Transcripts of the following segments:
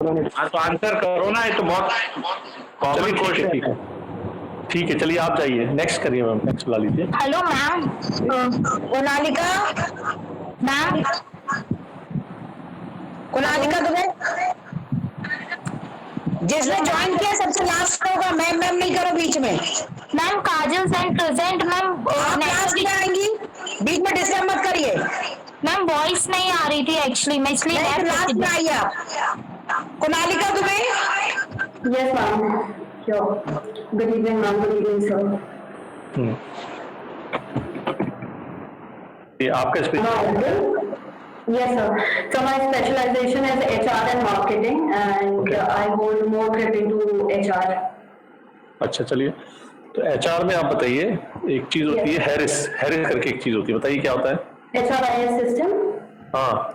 हाँ तो आंसर करो ना, ये तो बहुत कॉमन क्वेश्चन है। ठीक है, चलिए आप जाइए, नेक्स्ट करिए मैम, नेक्स्ट बुला लीजिए। हेलो मैम, कोनालिका मैम, कोनालिका तुम्हें जिसने ज्वाइन किया सबसे लास्ट होगा। मैम मैम नहीं करो बीच में। मैम काजल सेंट प्रेजेंट मैम। आप लास्ट में आएंगी, बीच में डिस्टर्ब मत करिए। मैम वॉइस नहीं आ रही थी एक्चुअली, मैं इसलिए लास्ट में आइए आप। कोनालिका तुम्हें Yes, ma'am. Sure. Good evening, ma'am. Good evening, sir. ये आपका special. Yes, sir. So my specialization is HR and marketing, and I hold more grip into HR. अच्छा चलिए, तो एचआर में आप बताइए, एक चीज होती है हैरिस, हैरिस करके एक चीज होती है, बताइए क्या होता है। HRIS system. हाँ।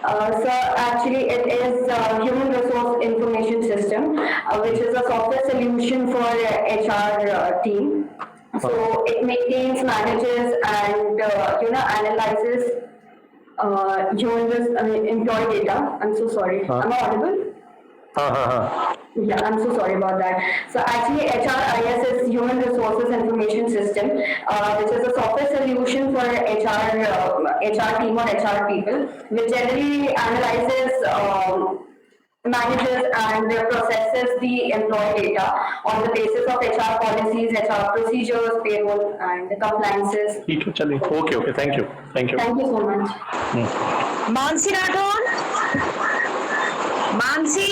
So actually it is human resource information system, which is a software solution for HR team. So it maintains, manages, and analyzes employee data. I'm so sorry. Am I audible? हाँ। Yeah, I'm so sorry about that. So actually HRIS is Human Resources Information System, which is a software solution for HR team or HR people, which generally analyzes, manages and processes the employee data on the basis of HR policies, HR procedures, payroll and compliances. ठीक है, चलिए, okay, thank you. Thank you so much. Mansi Rathore, Mansi.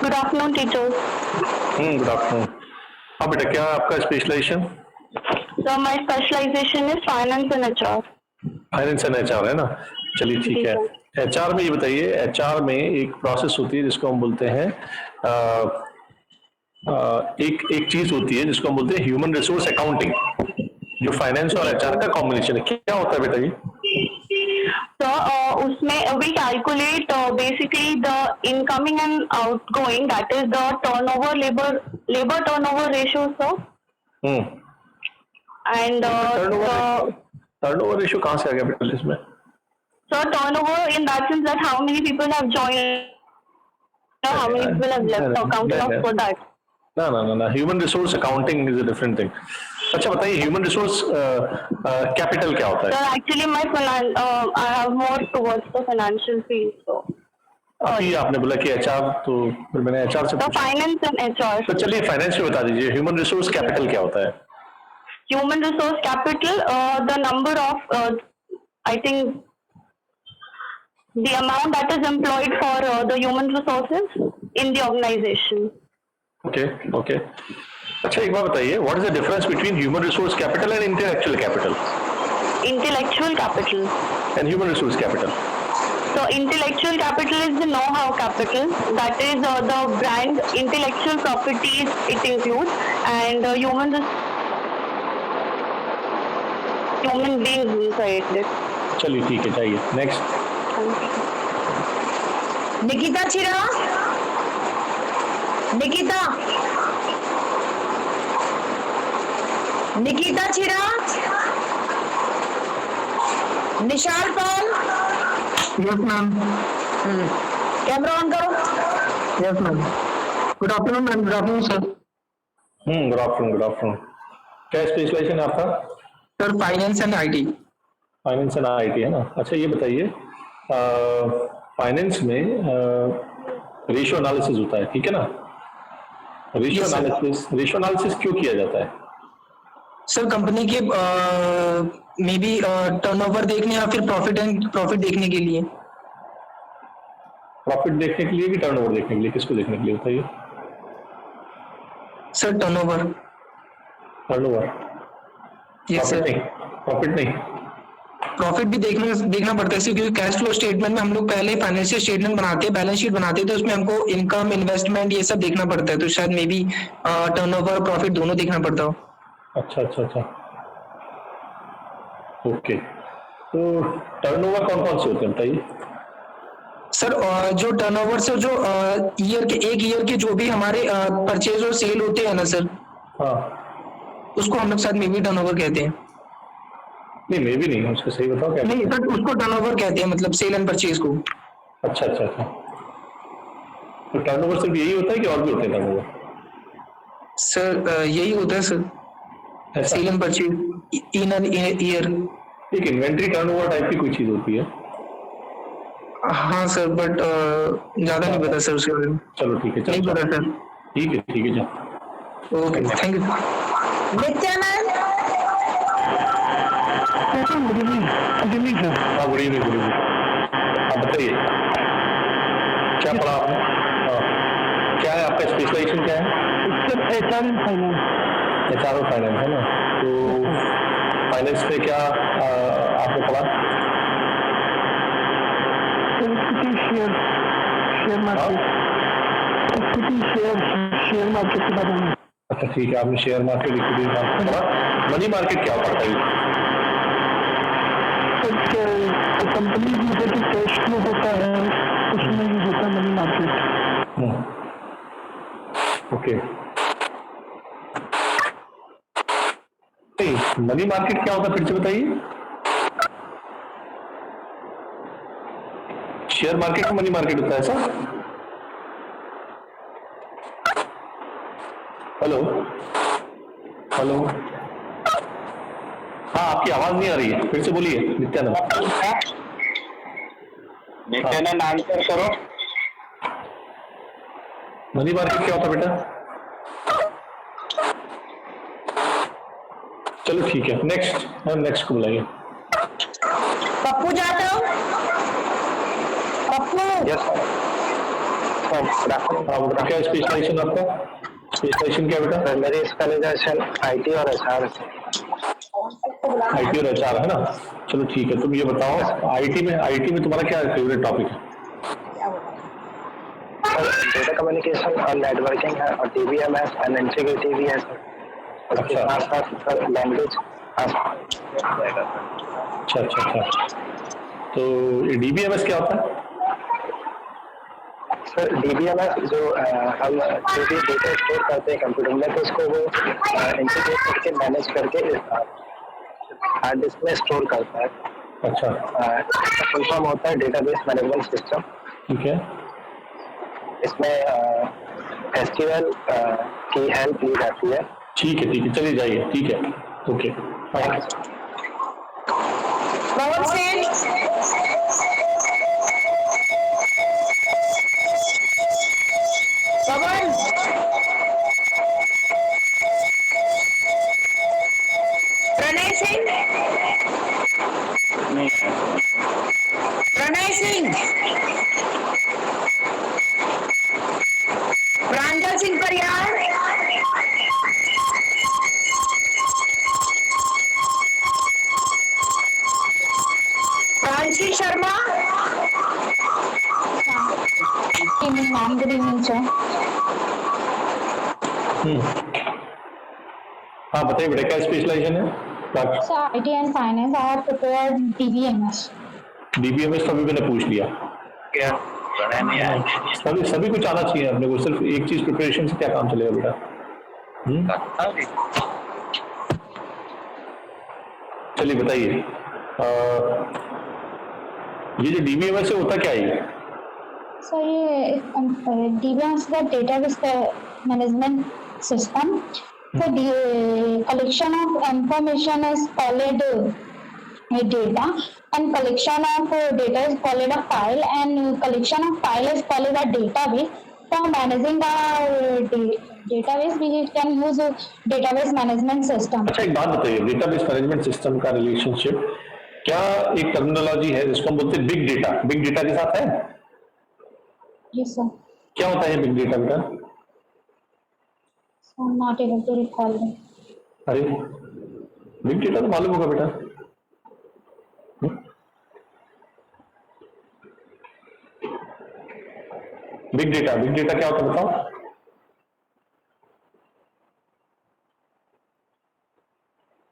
Good afternoon teacher. Good afternoon. हाँ बेटा, क्या आपका specialisation? Sir my specialisation is finance and HR. Finance and HR है ना, चलिए ठीक है। एचआर में ये बताइए, एचआर में एक प्रोसेस होती है जिसको हम बोलते हैं एक चीज होती है जिसको हम बोलते हैं ह्यूमन रिसोर्स अकाउंटिंग, जो फाइनेंस और एचआर का कॉम्बिनेशन है। क्या होता है बेटा ये? So उसमें we calculate basically the incoming and outgoing, that is the turnover labor turnover ratio, sir. And turnover ratio कहाँ से आ गया बेटा इसमें? So turnover in that sense that how many people have joined, how many people have left, accounting of for that. ना, human resource accounting is a different thing. अच्छा बताइए, human resource capital क्या होता है? Sir, actually my I have more towards the financial field, so. अभी आपने बोला कि एचआर, तो फिर मैंने एचआर से पूछा। Finance and HR. तो चलिए फाइनेंस में बता दीजिए, ह्यूमन रिसोर्स कैपिटल क्या होता है? Human resource capital, the number of, I think, the amount that is employed for the human resources in the organization. Okay. अच्छा एक बात बताइए, what is the difference between human resource capital and intellectual capital? Intellectual capital. And human resource capital? So intellectual capital is the know-how capital. That is the brand intellectual properties it includes, and human beings inside it. चलिए ठीक है, जाइए next. Nikita Chira, Nikita Chira, Nishal Paul. Yes ma'am. Camera on करो। Yes ma'am. Good afternoon ma'am. Good afternoon sir. Good afternoon. क्या specialisation है आपका? Sir finance and IT. Finance and IT है ना। अच्छा ये बताइए, फाइनेंस में रेशियो एनालिसिस होता है, ठीक है ना? रेशियो एनालिसिस क्यों किया जाता है? सर कंपनी के मे बी टर्नओवर देखने या फिर प्रॉफिट देखने के लिए। प्रॉफिट देखने के लिए कि टर्नओवर देखने के लिए? किसको देखने के लिए बताइए? Sir turnover. Yes sir. Profit नहीं, प्रॉफिट भी देखना पड़ता है, क्योंकि कैश फ्लो स्टेटमेंट में हम लोग पहले फाइनेंशियल स्टेटमेंट बनाते हैं, बैलेंस शीट बनाते हैं, तो उसमें हमको इनकम, इन्वेस्टमेंट ये सब देखना पड़ता है, तो शायद मे बी टर्नओवर और प्रॉफिट दोनों देखना पड़ता हो। अच्छा। ओके, तो टर्नओवर कौन से होते हैं बताइए? सर जो टर्नओवर से जो एक ईयर के जो भी हमारे परचेज और सेल होते हैं ना सर, हाँ, उसको हम लोग शायद मे बी टर्नओवर कहते हैं। नहीं, मे बी नहीं, उसको सही बताओ क्या? नहीं सर, उसको टर्नओवर कहते हैं, मतलब सेल एंड परचेज को। अच्छा। तो टर्नओवर सिर्फ यही होता है कि और भी होते हैं टर्नओवर? सर यही होता है सर, ऐसा sale and purchase in an year. एक इन्वेंट्री टर्नओवर टाइप की कोई चीज होती है? हाँ सर, बट ज्यादा नहीं पता सर उसके बारे में। चलो ठीक है, नहीं चलो पता सर। ठीक है जाओ। Okay, thank you. Nityanand, good evening. आप बताइए क्या पढ़ा आपने? हाँ, क्या है आपका स्पेशलाइजेशन, क्या है? HR in finance. HR और फाइनेंस है ना? तो फाइनेंस में क्या आपने पढ़ा? Equity share market, equity share market के बारे में। अच्छा ठीक है, आपने शेयर मार्केट, इक्विटी मार्केट पढ़ा। मनी मार्केट क्या होता है? कंपनी में जो कैश फ्लो होता है उसमें यूज होता है money market. Okay, money market क्या होता है फिर से बताइए। शेयर मार्केट में मनी मार्केट होता है ऐसा? हेलो हेलो, हाँ आपकी आवाज नहीं आ रही है, फिर से बोलिए नित्यानंद। आंसर करो। मनी मार्केट क्या होता है बेटा? चलो ठीक है, नेक्स्ट को बुलाइए। पप्पू जाटव, पप्पू। हाँ, क्या स्पेशलाइजेशन आपका? स्पेशलाइजेशन क्या बेटा? मेरी स्पेशलाइजेशन IT और HR। IT और HR है ना? चलो ठीक है, तुम ये बताओ IT में तुम्हारा क्या फेवरेट टॉपिक है? डेटा कम्युनिकेशन और नेटवर्किंग है, और DBMS और इंटीग्रिटी भी है सर। अच्छा साथ लैंग्वेज। अच्छा, तो ये DBMS क्या होता है? सर DBMS जो हम जो भी डेटा स्टोर करते हैं कंप्यूटर में, तो उसको वो इंटीग्रेट करके मैनेज करके हार्ड डिस्क में स्टोर करता है। अच्छा, इसका फुल फॉर्म होता है डेटाबेस मैनेजमेंट सिस्टम। ठीक है। इसमें SQL की हेल्प ली जाती है। ठीक है, चलिए जाइए, ठीक है, ओके। पवन सेन, पवन, प्रणय सिंह, प्रांजल Singh Pariyar, Pranshi Sharma. Ma'am, good evening, sir. हाँ बताइए बेटा, क्या स्पेशलाइजेशन है? So, IT and finance, I have prepared DBMS. DBMS तो अभी मैंने पूछ लिया। क्या सभी कुछ आना चाहिए अपने को, सिर्फ एक चीज प्रिपरेशन से क्या काम चलेगा बेटा? चलिए बताइए, ये जो DBMS है होता क्या है? So, ये DBMS का database management system. So, the collection of information is called data, and collection of data is called a file, and collection of file is called a database. For managing the database, we can use database management system. अच्छा एक बात बताइए, database management system का relationship क्या एक terminology है जिसको हम बोलते हैं बिग डेटा के साथ है? Yes, sir. क्या होता है बिग डेटा बेटा? So, I'm not able to recall it. अरे बिग डेटा तो मालूम होगा बेटा। बिग डेटा क्या होता है बताओ?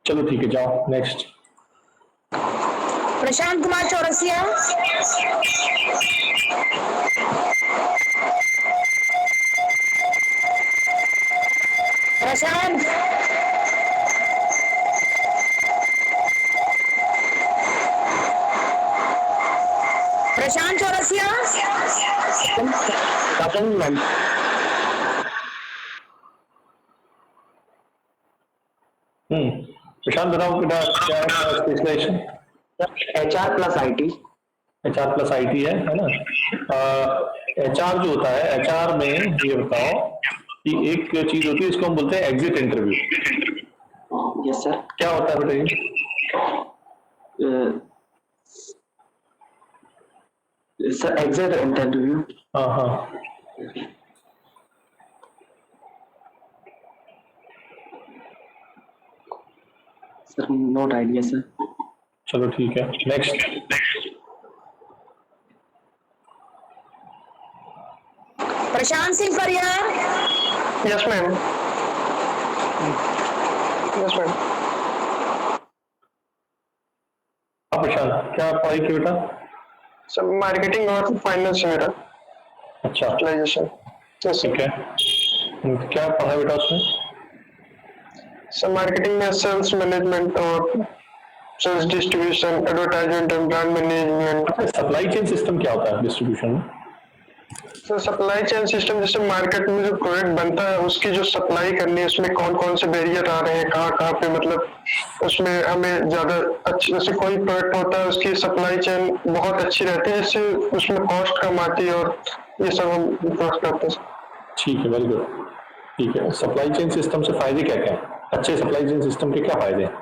चलो ठीक है, जाओ नेक्स्ट। प्रशांत कुमार चौरसिया, प्रशांत, प्रशांत चौरसिया, प्रशांत बताओ बेटा क्या है specialisation? HR plus IT। HR plus IT है ना? HR जो होता है, HR में ये बताओ कि एक चीज होती है इसको हम बोलते हैं एग्जिट इंटरव्यू। Yes sir. क्या होता है बेटा ये? Sir exit interview. हाँ हाँ, सर नोट आइडिया सर। चलो ठीक है, next. Prashant Singh Pariyar. Yes ma'am. Yes ma'am. हाँ प्रशांत, क्या पढ़ाई की बेटा? सर मार्केटिंग और फाइनेंस है मेरा अच्छा स्पेशलाइजेशन। यस ठीक है, क्या पढ़ा बेटा उसमें? सर मार्केटिंग में सेल्स मैनेजमेंट और sales distribution, advertisement and brand management. Supply chain system क्या होता है डिस्ट्रीब्यूशन में? सर सप्लाई चेन सिस्टम जैसे मार्केट में जो प्रोडक्ट बनता है उसकी जो सप्लाई करनी है, उसमें कौन कौन से बैरियर आ रहे हैं, कहाँ कहाँ पे, मतलब उसमें हमें ज्यादा अच्छी, जैसे कोई प्रोडक्ट होता है उसकी सप्लाई चेन बहुत अच्छी रहती है जिससे उसमें कॉस्ट कम आती है और ये सब हम कॉस्ट करते हैं। ठीक है, वेरी गुड। ठीक है, सप्लाई चेन सिस्टम से फायदे क्या क्या है? अच्छे सप्लाई चेन सिस्टम के क्या फायदे हैं?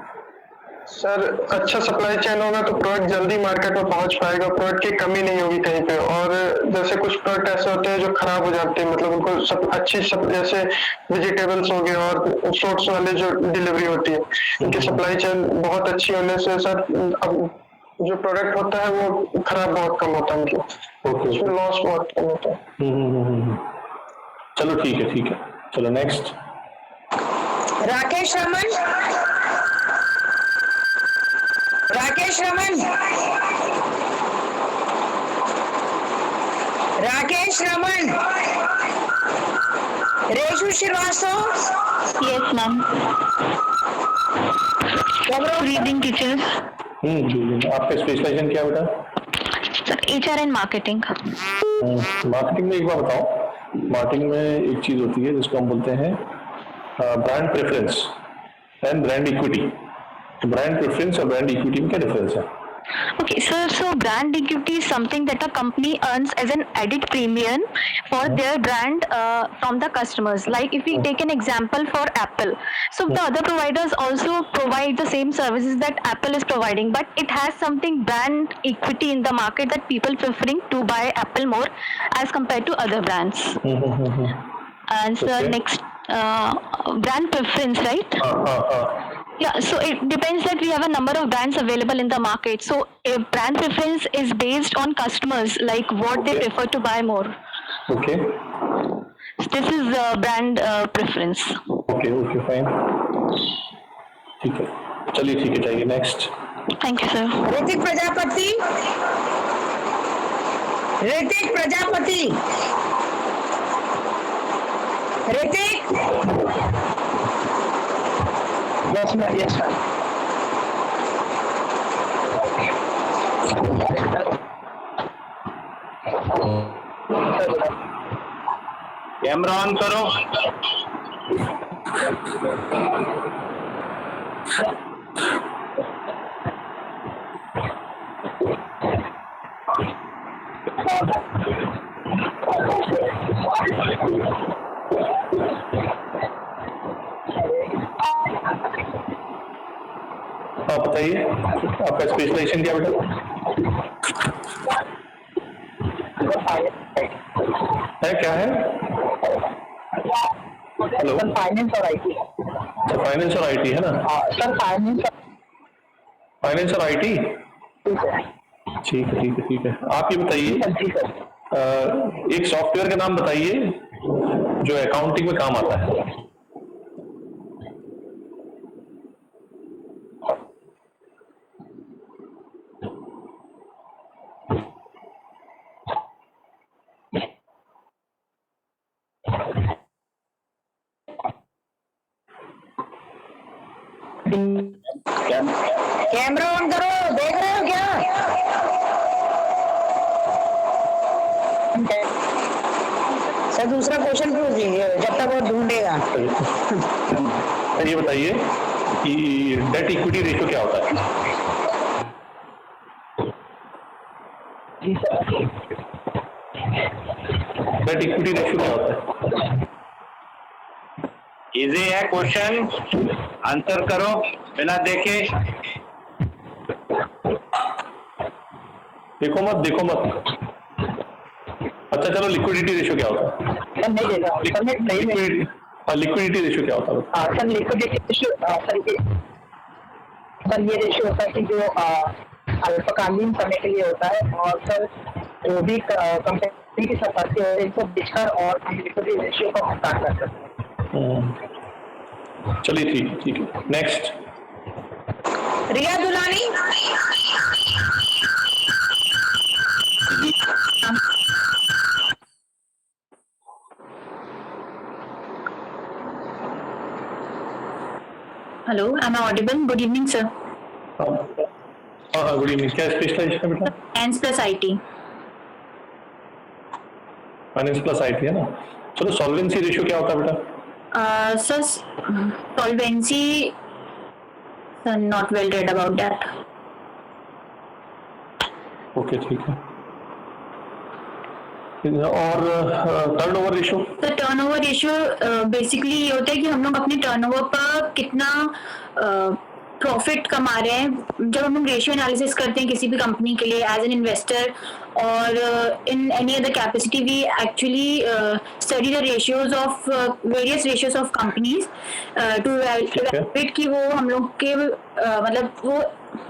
सर अच्छा सप्लाई चेन होगा तो प्रोडक्ट जल्दी मार्केट में पहुंच पाएगा, प्रोडक्ट की कमी नहीं होगी कहीं पे। और जैसे कुछ प्रोडक्ट ऐसे होते हैं जो खराब हो जाते हैं, मतलब उनको जैसे वेजिटेबल्स हो गए और फ्रूट्स वाले जो डिलीवरी होती है, उनकी सप्लाई चेन बहुत अच्छी होने से सर अब जो प्रोडक्ट होता है वो खराब बहुत कम होता है, मतलब उसमें लॉस बहुत कम होता है। चलो ठीक है, ठीक है, चलो next. Rakesh Raman. Rakesh Raman. Rakesh Raman. Reshu Srivastava. Yes, ma'am. Reading teachers. आपका स्पेशलाइजेशन क्या बेटा? Sir, HR and marketing. Marketing में एक बार बताओ, मार्केटिंग में एक चीज होती है जिसको हम बोलते हैं brand preference and brand equity. तो ब्रांड प्रेफरेंस और ब्रांड इक्विटी में क्या डिफरेंस है? Okay, sir, so brand equity is something that a company earns as an added premium for their brand from the customers. Like if we take an example for Apple, so the other providers also provide the same services that Apple is providing, but it has something brand equity in the market that people preferring to buy Apple more as compared to other brands. And so Okay. next, brand preference, right? Yeah, so it depends that we have a number of brands available in the market. So a brand preference is based on customers, like what they Okay. prefer to buy more. Okay So this is brand preference. Okay okay fine, ठीक है, चलिए ठीक है, जाइए next. Thank you, sir. Hrithik Prajapati. Hrithik Prajapati. Hrithik. Yes ma'am. Yes ma'am. Camera on करो। आप बताइए आपका स्पेशलाइजेशन क्या बेटा? है क्या है? हेलो, फाइनेंस और IT। फाइनेंस और IT है ना? सर फाइनेंस और IT, ठीक है। ठीक है ठीक है ठीक है। आप ये बताइए ठीक है। एक सॉफ्टवेयर का नाम बताइए जो अकाउंटिंग में काम आता है। कैमरा ऑन करो, देख रहे हो क्या? सर दूसरा क्वेश्चन पूछ लीजिए जब तक वो ढूंढेगा। ये बताइए कि डेट इक्विटी रेशियो क्या होता है? डेट इक्विटी रेशियो क्या होता है? इजी है क्वेश्चन, आंसर करो बिना देखे। देखो मत। अच्छा चलो, लिक्विडिटी रेशियो क्या होता है? लिक्विडिटी रेशियो क्या होता है? सर लिक्विडिटी रेशियो सर ये रेशियो होता है कि जो अल्पकालीन समय के लिए होता है, और सर जो भी कंपनी की संपत्ति है इनको बेचकर और लिक्विडिटी रेशियो का भुगतान कर सकते हैं। चलिए ठीक है। Next Riya Dulani. Hello, am I audible? Good evening, sir. Good evening. क्या स्पेशलाइजेशन है बेटा? Finance plus IT. Finance plus IT है ना। चलो, सॉल्वेंसी रेशियो क्या होता है बेटा? Sir, solvency. Sir, not well read about that. Okay, ठीक है। और टर्नओवर रेशियो? तो टर्नओवर रेशियो बेसिकली ये होता है कि हम लोग अपने टर्नओवर पर कितना प्रॉफिट कमा रहे हैं। जब हम लोग रेशियो एनालिसिस करते हैं किसी भी कंपनी के लिए एज एन इन्वेस्टर और in any other capacity, we actually study the ratios of various ratios of companies to evaluate कि वो हम लोग के मतलब वो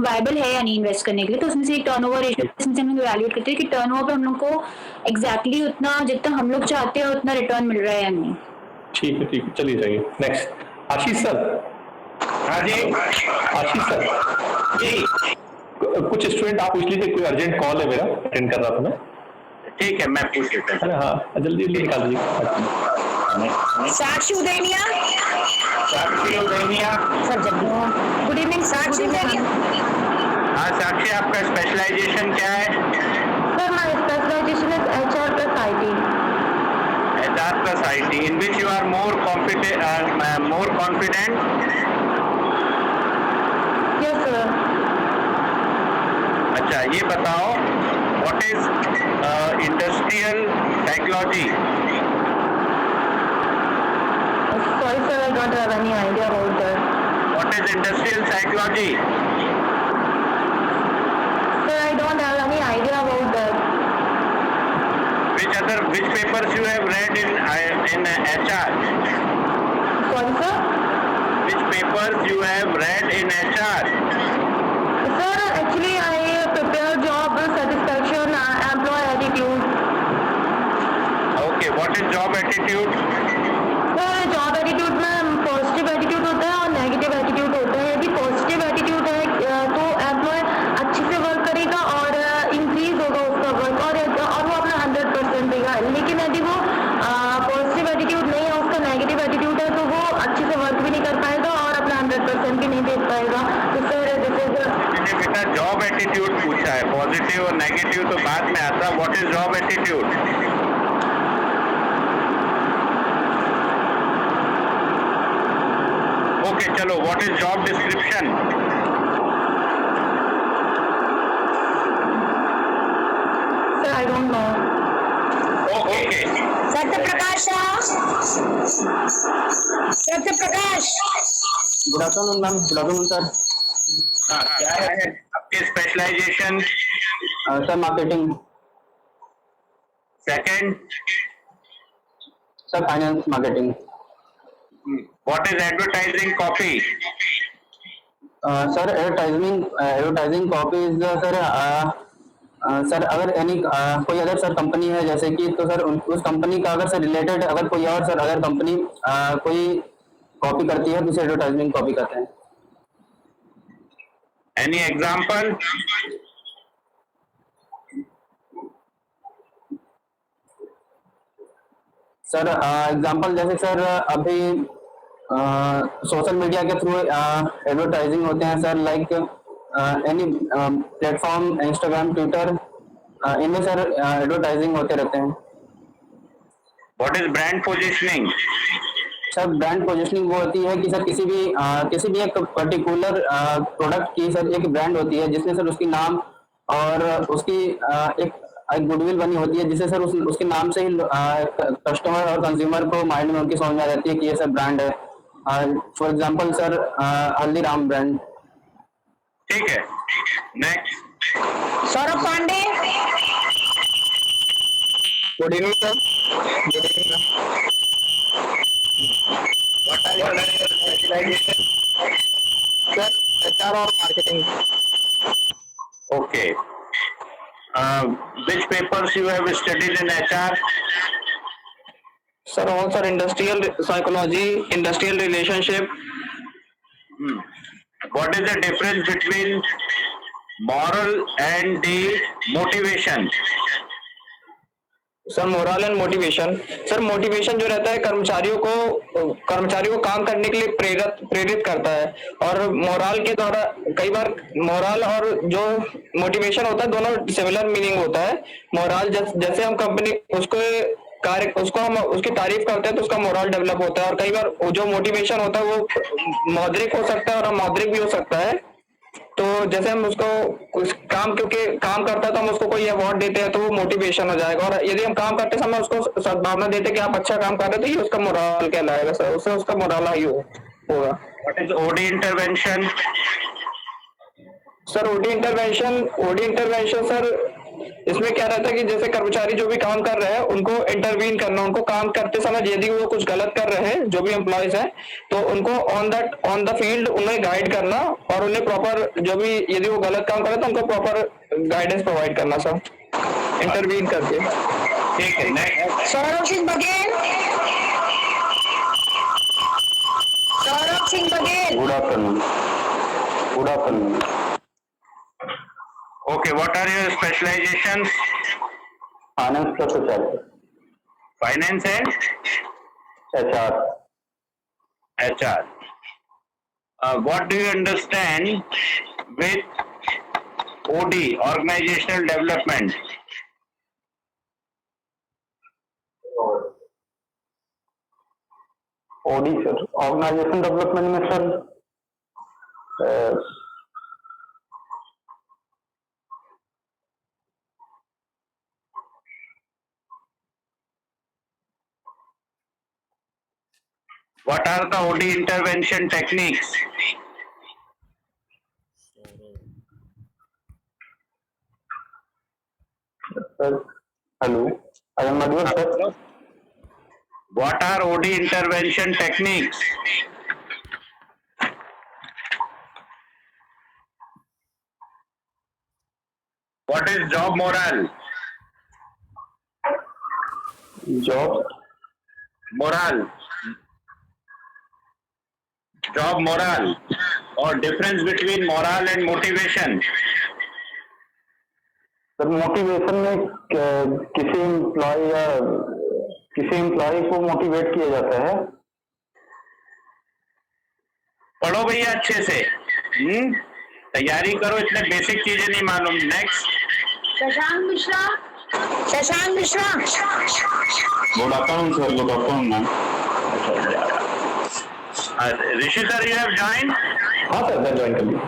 वायबल है या नहीं इन्वेस्ट करने के लिए। तो उसमें से एक टर्नओवर रेशियो, इसमें से हम लोग इवैल्यूएट करते हैं कि टर्नओवर पे हम लोग को एग्जैक्टली उतना जितना हम लोग चाहते हैं उतना रिटर्न मिल रहा है या नहीं। ठीक है, चलिए जाइए। नेक्स्ट आशीष सर। हाँ जी। आशीष सर जी, कुछ स्टूडेंट आप पूछ लीजिए, कोई अर्जेंट कॉल है मेरा, अटेंड कर रहा था मैं। ठीक है, मैं पूछ लेता हूँ। अरे हाँ, जल्दी निकाल दीजिए। साक्षी उदयनिया। सर जल्दी। गुड इवनिंग साक्षी उदयनिया। हाँ साक्षी, आपका स्पेशलाइजेशन क्या है? Sir, my specialization is HR plus IT. HR plus IT, in which you are more confident? Yes, sir. अच्छा, ये बताओ, what is industrial psychology? Sorry, sir, I don't have any idea about that. What is industrial psychology? Sir, I don't have any idea about that. Which papers you have read in HR? Sorry, sir. Which papers you have read in HR? Sir, actually, I prepare job satisfaction, employee attitude. Okay, what is job attitude? Sir, job attitude में positive attitude होता है और negative attitude होता है। यदि positive attitude है तो employ अच्छे से वर्क करेगा और इंक्रीज होगा उसका वर्क, और वो अपना 100% देगा। लेकिन यदि वो पॉजिटिव एटीट्यूड नहीं है, उसका नेगेटिव एटीट्यूड है, तो वो अच्छे से वर्क भी नहीं कर पाएगा और अपना 100% भी नहीं दे पाएगा। तो सर मैंने बेटा जॉब एटीट्यूड पूछा है, पॉजिटिव और नेगेटिव तो बाद में आता। What is job attitude? Okay चलो, what is job description? Sir I don't know. Okay, Satyaprakash Rao. Satyaprakash. Good afternoon ma'am. Good afternoon sir. क्या है आपके specialisation? Sir marketing. Second, sir finance marketing. What is advertising copy? Sir advertising copy is sir अगर any कोई other sir company है जैसे कि, तो sir उस कंपनी का अगर सर रिलेटेड अगर कोई और सर अगर कंपनी कोई कॉपी करती है तो उसे एडवर्टाइजमेंट कॉपी करते हैं। Any example? सर एग्जांपल जैसे सर अभी सोशल मीडिया के थ्रू एडवर्टाइजिंग होते हैं sir, like any platform, Instagram, Twitter, इनमें सर एडवर्टाइजिंग होते रहते हैं। What is brand positioning? Sir brand positioning वो होती है कि सर किसी भी एक पर्टिकुलर प्रोडक्ट की सर एक ब्रांड होती है जिसमें सर उसकी नाम और उसकी एक गुडविल बनी होती है, जिससे सर उसके नाम से ही कस्टमर और कंज्यूमर को माइंड में उनकी समझ में आ जाती है कि ये सर ब्रांड है। For example sir Haldiram brand. ठीक है, next. Saurabh Pandey. Good evening sir. Good evening What are your specialization? Sir HR और marketing. Okay. Which papers you have studied in HR? Sir all sir industrial psychology, industrial relationship. What is the difference between moral and the motivation? Sir moral and motivation. Sir motivation जो रहता है कर्मचारियों को काम करने के लिए प्रेरित करता है, और मोरल के द्वारा कई बार मोरल और जो मोटिवेशन होता है दोनों सिमिलर मीनिंग होता है। मोरल जैसे हम कंपनी उसको हम उसकी तारीफ करते हैं तो उसका मोरल डेवलप होता है, और कई बार जो मोटिवेशन होता है वो मौद्रिक हो सकता है और अमौद्रिक भी हो सकता है। तो जैसे हम उसको कुछ क्योंकि काम करता है तो हम उसको कोई अवार्ड देते हैं तो वो मोटिवेशन हो जाएगा, और यदि हम काम करते समय उसको सद्भावना देते हैं कि आप अच्छा काम कर रहे हो तो ये उसका मोरल कहलाएगा सर, उससे उसका मोरल हाई होगा। What is OD intervention? Sir OD intervention sir इसमें क्या रहता है कि जैसे कर्मचारी जो भी काम कर रहे हैं उनको इंटरवीन करना, उनको काम करते समय यदि वो कुछ गलत कर रहे हैं जो भी एम्प्लॉयज हैं तो उनको ऑन द फील्ड उन्हें गाइड करना, और उन्हें प्रॉपर जो भी यदि वो गलत काम करे तो उनको प्रॉपर गाइडेंस प्रोवाइड करना सर, इंटरवीन करके। ठीक है, next. Saurabh Singh Baghel. Saurabh Singh Baghel. Good afternoon. Okay, what are your specializations? Finance plus HR। Finance and HR। HR. What do you understand with OD, organizational development? OD sir organisation development में sir What are the OD intervention techniques? Sir hello, I am Madhur sir. What are OD intervention techniques? What is job morale? Job morale or difference between morale and motivation? Sir motivation में किसी employ को motivate किया जाता है। पढ़ो भैया अच्छे से, तैयारी करो, इतने बेसिक चीजें नहीं मालूम। Next. Shashank Mishra. Good afternoon sir. Good afternoon ma'am. Rishi sir, you have join? हाँ सर, मैं ज्वाइन कर लिया।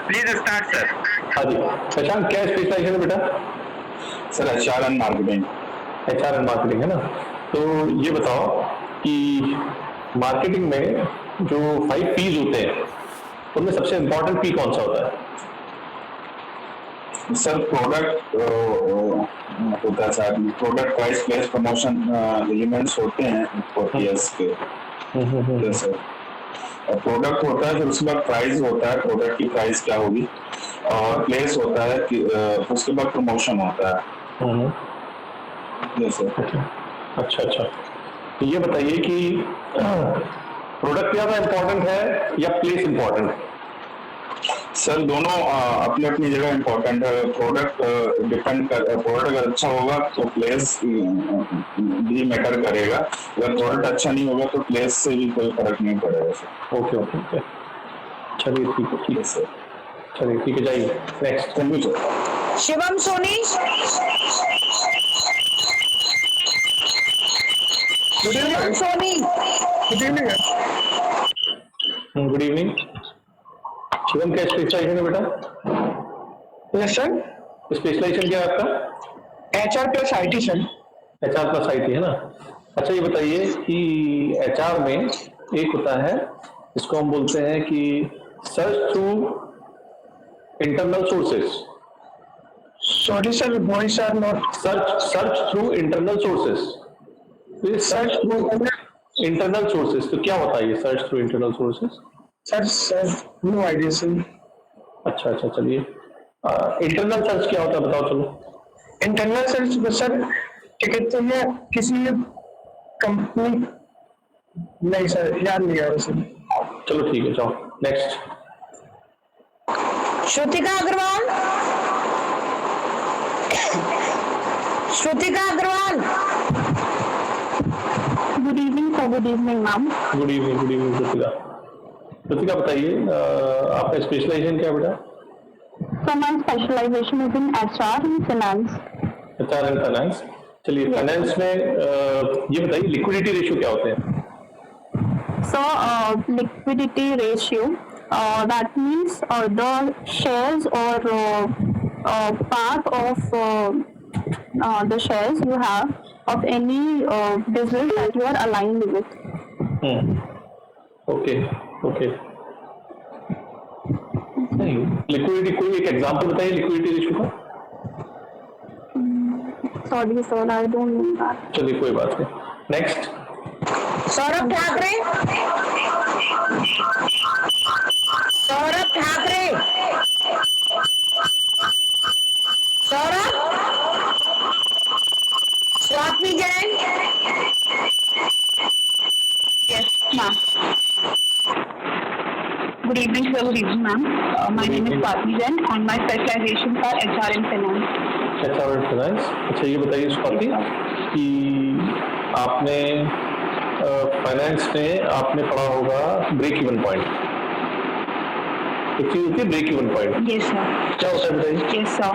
Please start sir. हाँ जी, शशांक क्या स्पेशलाइजेशन है बेटा? Sir HR and marketing. HR and marketing है ना। तो ये बताओ कि मार्केटिंग में जो 5 P's होते हैं उनमें सबसे इम्पोर्टेंट P कौन सा होता है? सर प्रोडक्ट होता है sir, product price place promotion elements होते हैं 4 P's के। जैसे प्रोडक्ट होता है, फिर उसके बाद प्राइस होता है, प्रोडक्ट की प्राइस क्या होगी, और प्लेस होता है कि उसके बाद प्रमोशन होता है। जैसे अच्छा, तो ये बताइए कि प्रोडक्ट ज्यादा इम्पोर्टेंट है या प्लेस इम्पोर्टेंट है? सर दोनों अपनी अपनी जगह इम्पोर्टेंट है। प्रोडक्ट अगर अच्छा होगा तो प्लेस भी मैटर करेगा, अगर प्रोडक्ट अच्छा नहीं होगा तो प्लेस से भी कोई फर्क नहीं पड़ेगा। ओके, चलिए ठीक है सर। चलिए ठीक है, जाइए next. Thank you sir. Shivam Soni. Soni good evening. Shivam, क्या स्पेशलाइजेशन है बेटा? यस सर, स्पेशलाइजेशन क्या है आपका? HR plus IT sir. HR plus IT है ना। अच्छा, ये बताइए कि HR में एक होता है, इसको हम बोलते हैं कि search through internal sources. Sorry sir, voice are not. Search through internal sources. Search through internal sources तो क्या होता है ये search through internal sources? Sir no idea sir. अच्छा, चलिए, इंटरनल सर्च क्या होता है बताओ चलो। इंटरनल सर्च सर क्या कहते हैं, किसी कंपनी, नहीं सर याद नहीं आ रहा सर। चलो ठीक है, जाओ next. Shrutika Agarwal Good evening, sir. Good evening, ma'am. Good evening Kritika बताइए, आपका स्पेशलाइजेशन क्या है बेटा? So my specialization is in HR and finance. HR and finance. चलिए, फाइनेंस में ये बताइए लिक्विडिटी रेशियो क्या होते हैं? So liquidity ratio, that means the shares or part of the shares you have of any business that you are aligned with. Okay. नहीं, liquidity कोई एक एग्जांपल बताइए लिक्विडिटी रेशियो का। Sorry, sir, I don't know that. चलिए कोई बात नहीं, next. Saurabh Thackeray Swati Jain. Yes, ma'am. Good evening, sir. Good evening, ma'am. My name is Swati Jain and my specializations are HR and finance. HR and finance. अच्छा, ये बताइए स्वाति कि आपने फाइनेंस में आपने पढ़ा होगा ब्रेक इवन पॉइंट। एक चीज होती है break even point, Yes, sir. क्या होता है बताइए? Yes, sir.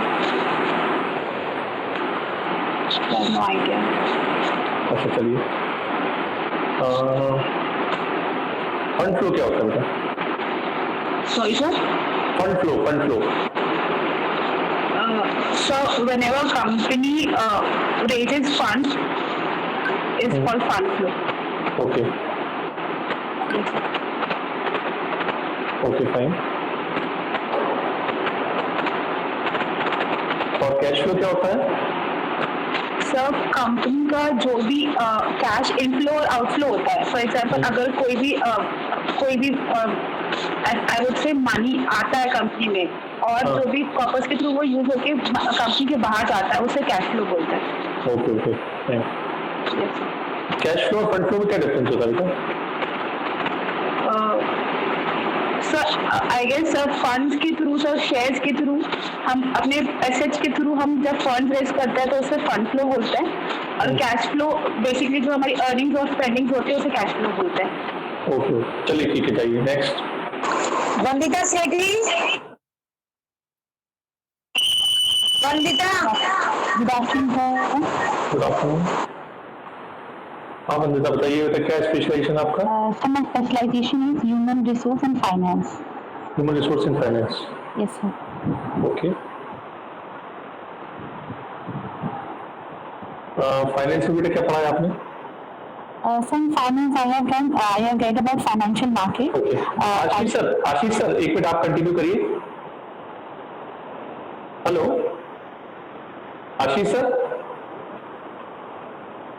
I have no idea. अच्छा चलिए, फंड फ्लो क्या होता है बेटा? Sorry, sir. Fund flow So whenever company raises funds, is called fund flow. Okay fine. और कैश फ्लो क्या होता है? सर कंपनी का जो भी कैश इनफ्लो और आउटफ्लो होता है, फॉर एग्जांपल अगर कोई भी आई वुड से मनी आता है कंपनी में और जो भी पर्पस के थ्रू वो यूज होके कंपनी के बाहर जाता है, उसे कैश फ्लो बोलते हैं। ओके कैश फ्लो और फंड फ्लो में क्या डिफरेंस होता है बेटा? Sir I guess sir funds के थ्रू, सर शेयर्स के थ्रू, हम अपने एसेट्स के थ्रू हम जब फंड रेज करते हैं तो उसे फंड फ्लो बोलते हैं, और कैश फ्लो बेसिकली जो हमारी अर्निंग्स और स्पेंडिंग्स होती है उसे कैश फ्लो बोलते हैं। ओके चलिए ठीक है, जाइए next. Vandita Sethi. Vandita good afternoon. हाँ वंदिता बताइए बेटा, क्या स्पेशलाइजेशन आपका? Sir my specialisation is human resource and finance. Human resource in finance. Yes sir. Okay, finance में बेटा क्या पढ़ा है आपने? Sir finance I have read about financial market. Okay, Ashish sir एक मिनट आप कंटिन्यू करिए। Hello Ashish sir.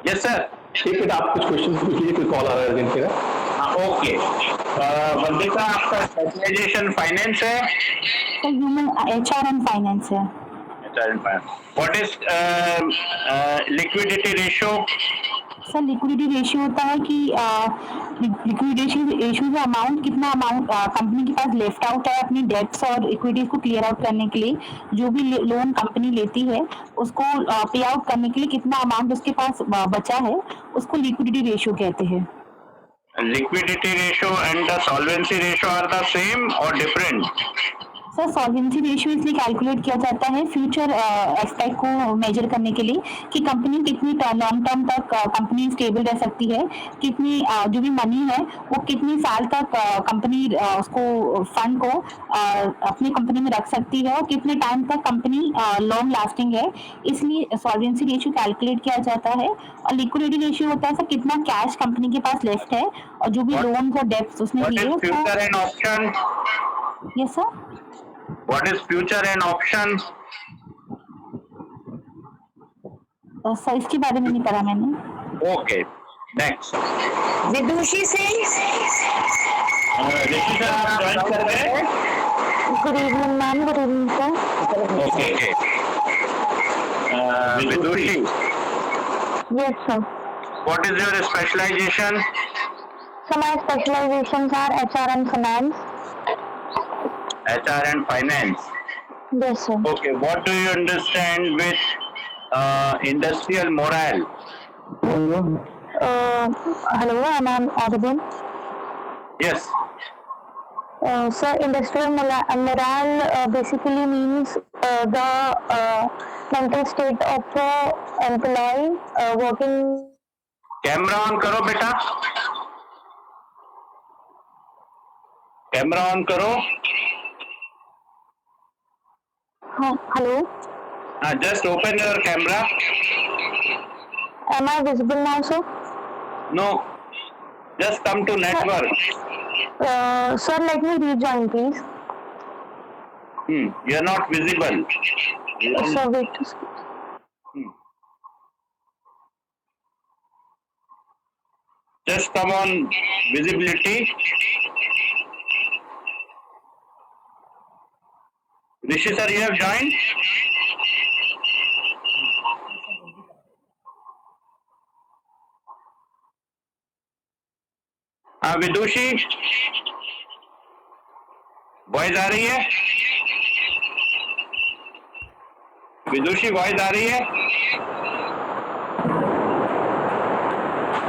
Yes sir. एक मिनट आप कुछ क्वेश्चन पूछ लीजिए, कोई कॉल आ रहा है जिनके ना। ओके, वंदिता आपका स्पेशलाइजेशन फाइनेंस है? Sir human HR and finance है। What is liquidity ratio? Sir liquidity ratio होता है कि लिक्विडेशन रेशियो का अमाउंट, कितना अमाउंट कंपनी के पास लेफ्ट आउट है अपनी डेट्स और इक्विटीज को क्लियर आउट करने के लिए, जो भी लोन कंपनी लेती है उसको पे आउट करने के लिए कितना अमाउंट उसके पास बचा है, उसको लिक्विडिटी रेशियो कहते हैं। Liquidity ratio and the solvency ratio are the same or different? Sir solvency ratio इसलिए कैलकुलेट किया जाता है फ्यूचर एस्पेक्ट को मेजर करने के लिए कि कंपनी कितनी लॉन्ग टर्म तक कंपनी स्टेबल रह सकती है, कितनी जो भी मनी है वो कितनी साल तक कंपनी उसको फंड को अपनी कंपनी में रख सकती है और कितने टाइम तक कंपनी लॉन्ग लास्टिंग है, इसलिए सॉल्वेंसी रेशियो कैलकुलेट किया जाता है। और लिक्विडिटी रेशियो होता है सर कितना कैश कंपनी के पास लेफ्ट है और जो भी लोन और डेब्ट्स उसने What लिए is future and option? Yes sir. What is future and option? Sir इसके बारे में नहीं पढ़ा मैंने। Okay. Next. विदुषी सिंह। ऋषि सर आप ज्वाइन कर रहे हैं? Good evening ma'am, good evening sir. Okay. Vidushi, Yes sir. what is your specialization? So my specializations are HR and finance. HR and finance. Yes sir. Okay. What do you understand with industrial morale? Hello, am I audible? Yes. Sir, industrial morale basically means the mental state of the employee working. Camera on करो बेटा, camera on करो। Hello, Just open your camera. am I visible now, sir? No, just come to network. Sir, let me rejoin, please. You are not visible. Sir, wait a second. Just come on visibility. Rishi sir, you have joined? Vidushi, voice आ रही है? विदुषी voice आ रही है?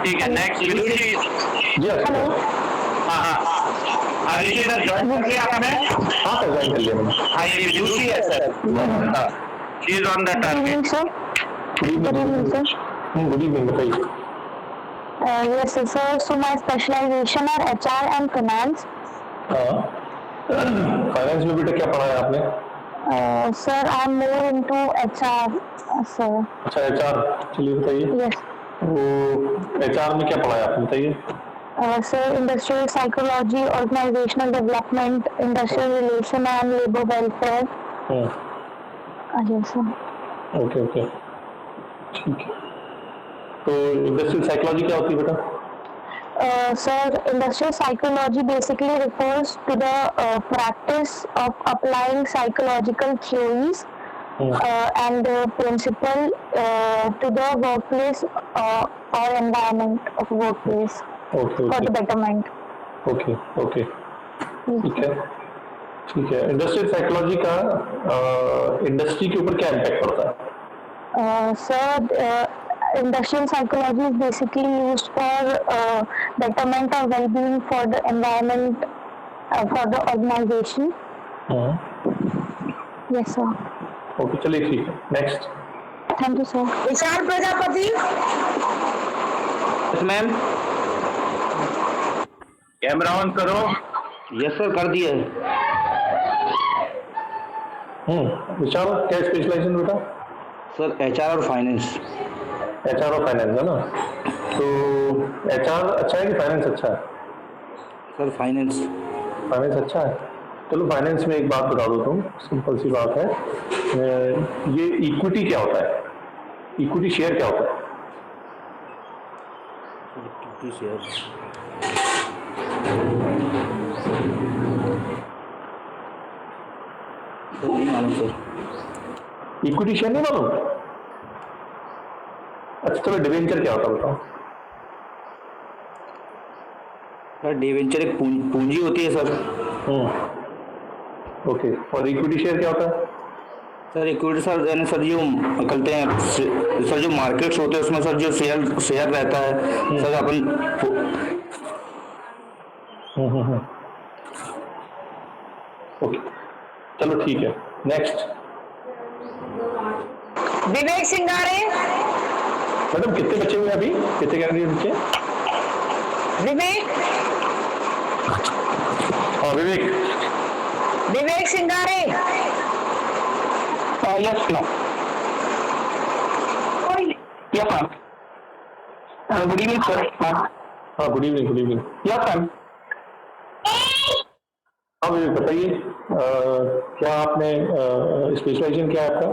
ठीक है, next विदुषी। Hello. हाँ, ऋषि sir join कर लिया आपने? हाँ सर, ज्वाइन कर लिया मैंने। हाँ, ये विदुषी है sir. She is on the Good target. evening, sir. Good evening, sir. Good evening, बताइए। Yes, sir. So my specialization are HR and finance. हाँ, फाइनेंस में बेटा क्या पढ़ा है आपने? Sir, I'm more into HR, sir. अच्छा, HR, चलिए बताइए। Yes. वो HR में क्या पढ़ा है आपने, बताइए। Sir, industrial psychology, organizational development, industrial relation and labor welfare. Yes, sir. Okay okay, ठीक है। तो इंडस्ट्रियल साइकोलॉजी क्या होती है बेटा? Sir, industrial psychology basically refers to the practice of applying psychological theories and principle to the workplace or environment of workplace okay for the okay betterment. Okay okay, ठीक है ठीक है। इंडस्ट्रियल साइकोलॉजी का industry के ऊपर क्या impact पड़ता है? Sir, industrial psychology is basically used for betterment or well-being for the environment, for the organization. Yes, sir. Okay, चलिए ठीक है, next. Thank you, sir. Vishal Prajapati. Ma'am, camera on करो। यस सर, कर दिया है। विशाल, क्या स्पेशलाइजेशन बेटा? सर HR और फाइनेंस। HR और फाइनेंस है ना? तो HR अच्छा है कि फाइनेंस अच्छा है? Sir finance. फाइनेंस अच्छा है। चलो, फाइनेंस में एक बात बता दो तुम, सिंपल सी बात है। ये इक्विटी क्या होता है? इक्विटी शेयर क्या होता है? इक्विटी शेयर नहीं मालूम? अच्छा चलो, डिवेंचर क्या होता है बताओ। सर डिवेंचर एक पूंजी होती है सर। ओके, और इक्विटी शेयर क्या होता है? सर इक्विटी सर यानी सर जो करते हैं सर, जो मार्केट्स होते हैं उसमें सर जो शेयर रहता है सर अपन। ओके, चलो ठीक है, नेक्स्ट। विवेक सिंगारे। मैडम कितने बचे हुए अभी, कितने कैंडिडेट बचे? विवेक। हाँ Vivek. Vivek Singare. Yes no, yes ma'am, good evening sir. हाँ good evening, good evening. Yes ma'am. हाँ विवेक बताइए, क्या आपने स्पेशलाइजेशन क्या है आपका?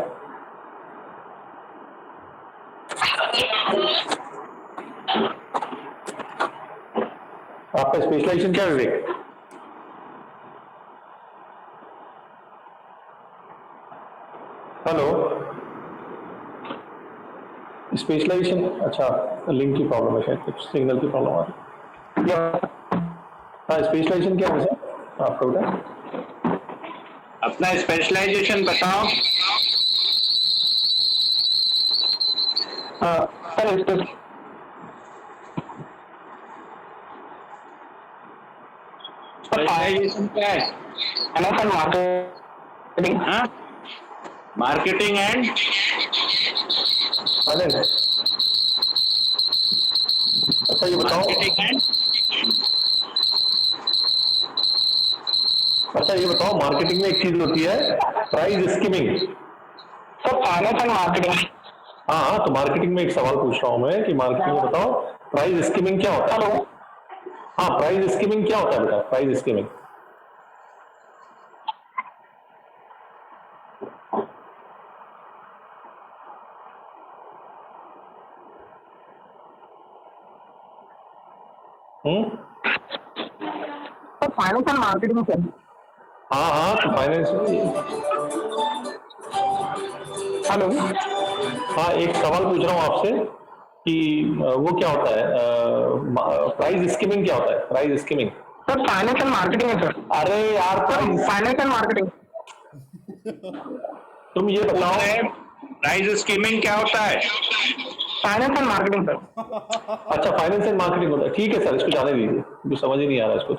आपका स्पेशलाइजेशन क्या है विवेक? हेलो, स्पेशलाइजेशन, अच्छा लिंक की प्रॉब्लम है शायद, कुछ सिग्नल की प्रॉब्लम आ रही है। हाँ स्पेशलाइजेशन क्या है सर आपका बेटा? अपना स्पेशलाइजेशन बताओ। सर स्पेशलाइजेशन क्या है? Sir marketing. हाँ, मार्केटिंग एंड अच्छा ये बताओ, अच्छा ये बताओ, मार्केटिंग में एक चीज होती है price skimming. Sir finance and marketing. हाँ हाँ, तो मार्केटिंग में एक सवाल पूछ रहा हूँ मैं कि मार्केटिंग में बताओ प्राइस स्कीमिंग क्या होता है? हाँ प्राइस स्कीमिंग क्या होता है बेटा, price skimming? Sir finance and marketing sir. हाँ हाँ, तो फाइनेंस। हेलो, हाँ एक सवाल पूछ रहा हूँ आपसे कि वो क्या होता है, प्राइस स्कीमिंग क्या होता है, price skimming? Sir finance and marketing है सर। अरे यार प्राइस, फाइनेंस एंड मार्केटिंग। तुम ये बताओ प्राइस स्कीमिंग क्या होता है? Finance and marketing sir. अच्छा फाइनेंस एंड मार्केटिंग होता है, ठीक है सर, इसको जाने दीजिए, मुझे समझ ही नहीं आ रहा इसको।